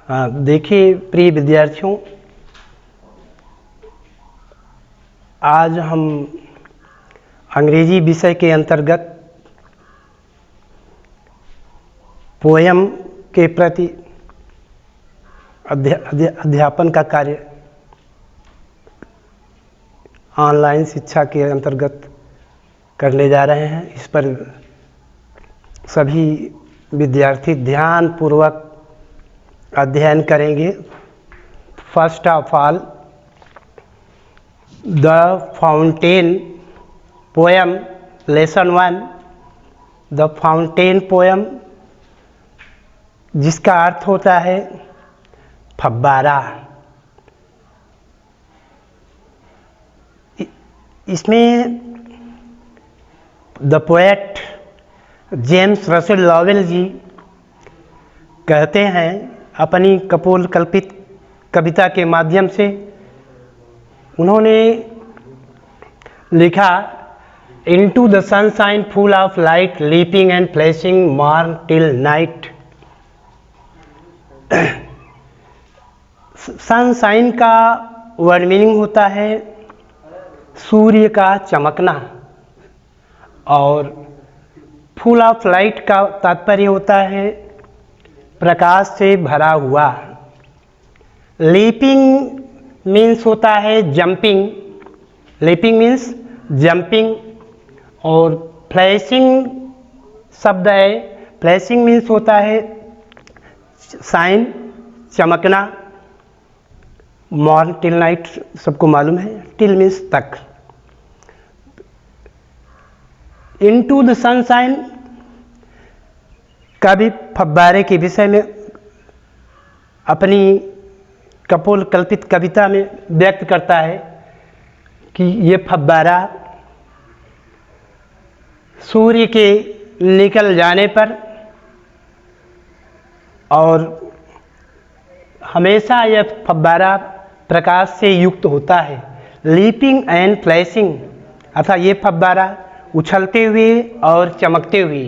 देखिए प्रिय विद्यार्थियों, आज हम अंग्रेजी विषय के अंतर्गत पोयम के प्रति अध्यापन का कार्य ऑनलाइन शिक्षा के अंतर्गत करने जा रहे हैं। इस पर सभी विद्यार्थी ध्यान पूर्वक अध्ययन करेंगे। First of all, the fountain poem lesson 1। The fountain poem, जिसका अर्थ होता है फव्वारा। इसमें the poet James Russell Lowell ji कहते हैं, अपनी कपोल कल्पित कविता के माध्यम से उन्होंने लिखा, into the sunshine full of light leaping and flashing morn till night. Sunshine का वर्ड मीनिंग होता है सूर्य का चमकना, और फुल ऑफ लाइट का तात्पर्य होता है प्रकाश से भरा हुआ। लीपिंग मीन्स होता है जंपिंग, लीपिंग मीन्स जंपिंग, और फ्लैशिंग शब्द है, फ्लैशिंग मीन्स होता है साइन, चमकना। मॉर्न टिल नाइट सबको मालूम है, टिल मीन्स तक। इनटू द सनशाइन का भी फव्वारे के विषय में अपनी कपोल कल्पित कविता में व्यक्त करता है कि ये फव्वारा सूर्य के निकल जाने पर और हमेशा यह फव्वारा प्रकाश से युक्त होता है। लीपिंग एंड फ्लैशिंग, अर्थात ये फव्वारा उछलते हुए और चमकते हुए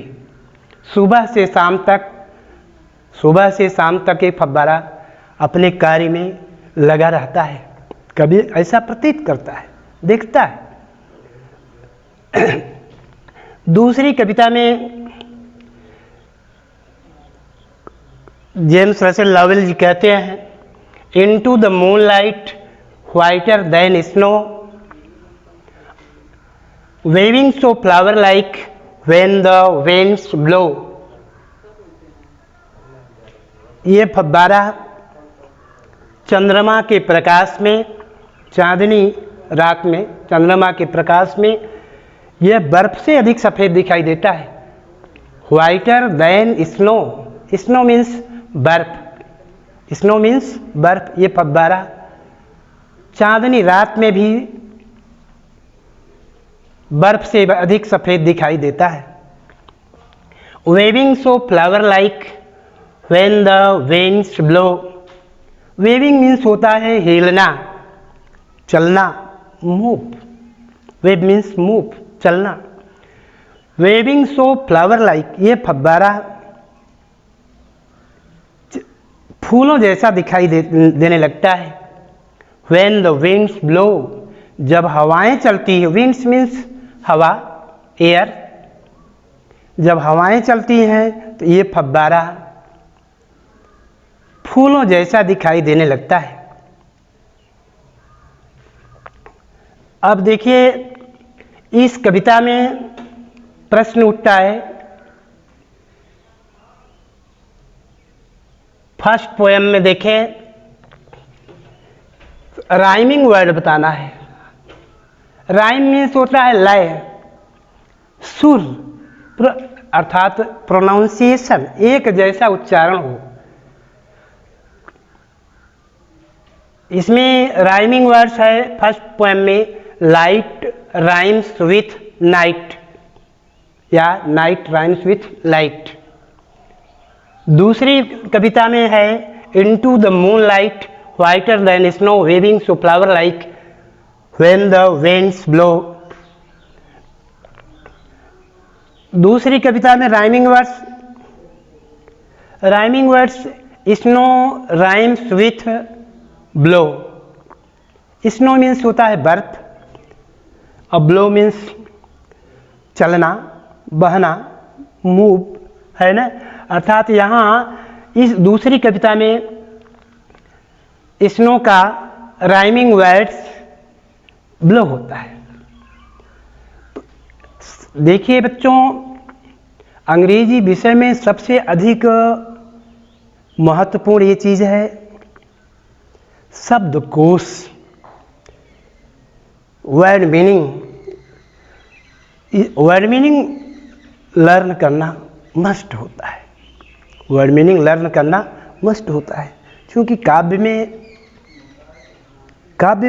सुबह से शाम तक ये फव्वारा अपने कार्य में लगा रहता है। कभी ऐसा प्रतीत करता है, देखता है। दूसरी कविता में जेम्स रसेल लॉवेल जी कहते हैं, into the moonlight whiter than snow waving so flower like when the winds blow. ये फव्वारा चंद्रमा के प्रकाश में, चांदनी रात में चंद्रमा के प्रकाश में यह बर्फ से अधिक सफ़ेद दिखाई देता है। Whiter than snow, snow means बर्फ, स्नो मीन्स बर्फ। ये फव्वारा चांदनी रात में भी बर्फ से अधिक सफ़ेद दिखाई देता है। Waving so flower like when the winds blow. Waving means होता है हिलना, चलना, मूव। वेव मीन्स मूव, चलना। वेविंग सो फ्लावर लाइक, ये फव्वारा फूलों जैसा दिखाई देने लगता है। व्हेन द winds ब्लो, जब हवाएं चलती है, winds मीन्स हवा, एयर। जब हवाएं चलती हैं तो ये फव्वारा फूलों जैसा दिखाई देने लगता है। अब देखिए, इस कविता में प्रश्न उठता है। फर्स्ट पोएम में देखें, राइमिंग वर्ड बताना है। राइम मीन्स होता है लय, सुर, अर्थात प्रोनाउंसिएशन, एक जैसा उच्चारण हो। इसमें राइमिंग वर्ड्स है। फर्स्ट पोएम में लाइट राइम्स विथ नाइट, या नाइट राइम्स विथ लाइट। दूसरी कविता में है, into the moon light whiter than snow waving so flower like when the winds blow. दूसरी कविता में rhyming words snow rhymes with blow. Snow means होता है बर्फ और ब्लो मीन्स चलना, बहना, मूव, है ना। अर्थात यहाँ इस दूसरी कविता में स्नो का राइमिंग वर्ड्स ब्लो होता है। देखिए बच्चों, अंग्रेजी विषय में सबसे अधिक महत्वपूर्ण ये चीज़ है शब्दकोश, word meaning. Word meaning learn करना मस्ट होता है, वर्ड मीनिंग लर्न करना मस्ट होता है, क्योंकि काव्य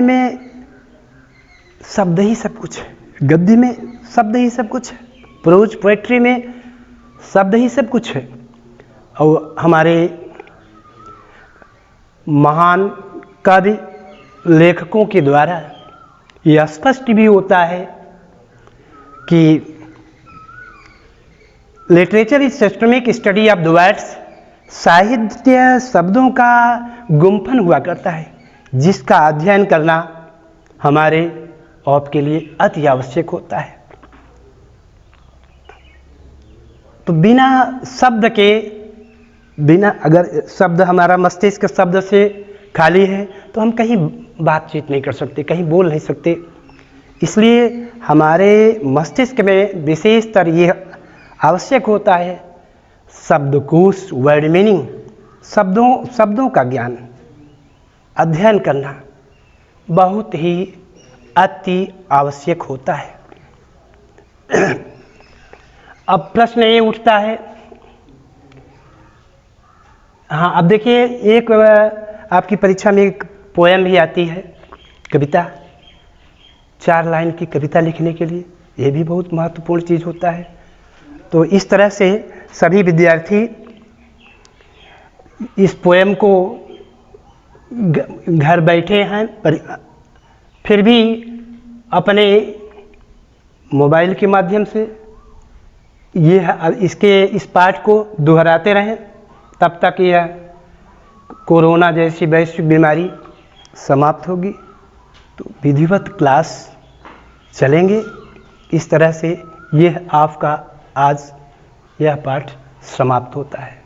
में शब्द ही सब कुछ है, गद्य में शब्द ही सब कुछ है, प्रोज पोएट्री में शब्द ही सब कुछ है। और हमारे महान कवि लेखकों के द्वारा यह स्पष्ट भी होता है कि literature is systemic study of the words. साहित्य शब्दों का गुम्फन हुआ करता है, जिसका अध्ययन करना हमारे आपके लिए अति आवश्यक होता है। तो बिना शब्द के, बिना अगर शब्द हमारा मस्तिष्क शब्द से खाली है तो हम कहीं बातचीत नहीं कर सकते, कहीं बोल नहीं सकते। इसलिए हमारे मस्तिष्क में विशेषतर ये आवश्यक होता है शब्दकोश, वर्ड मीनिंग, शब्दों का ज्ञान, अध्ययन करना बहुत ही अति आवश्यक होता है। अब प्रश्न ये उठता है, हाँ अब देखिए, एक आपकी परीक्षा में एक पोएम भी आती है, कविता, 4 लाइन की कविता लिखने के लिए, ये भी बहुत महत्वपूर्ण चीज़ होता है। तो इस तरह से सभी विद्यार्थी इस पोएम को घर बैठे हैं पर फिर भी अपने मोबाइल के माध्यम से इस पाठ को दोहराते रहें, तब तक यह कोरोना जैसी वैश्विक बीमारी समाप्त होगी। तो विधिवत क्लास चलेंगे। इस तरह से यह आपका आज यह पाठ समाप्त होता है।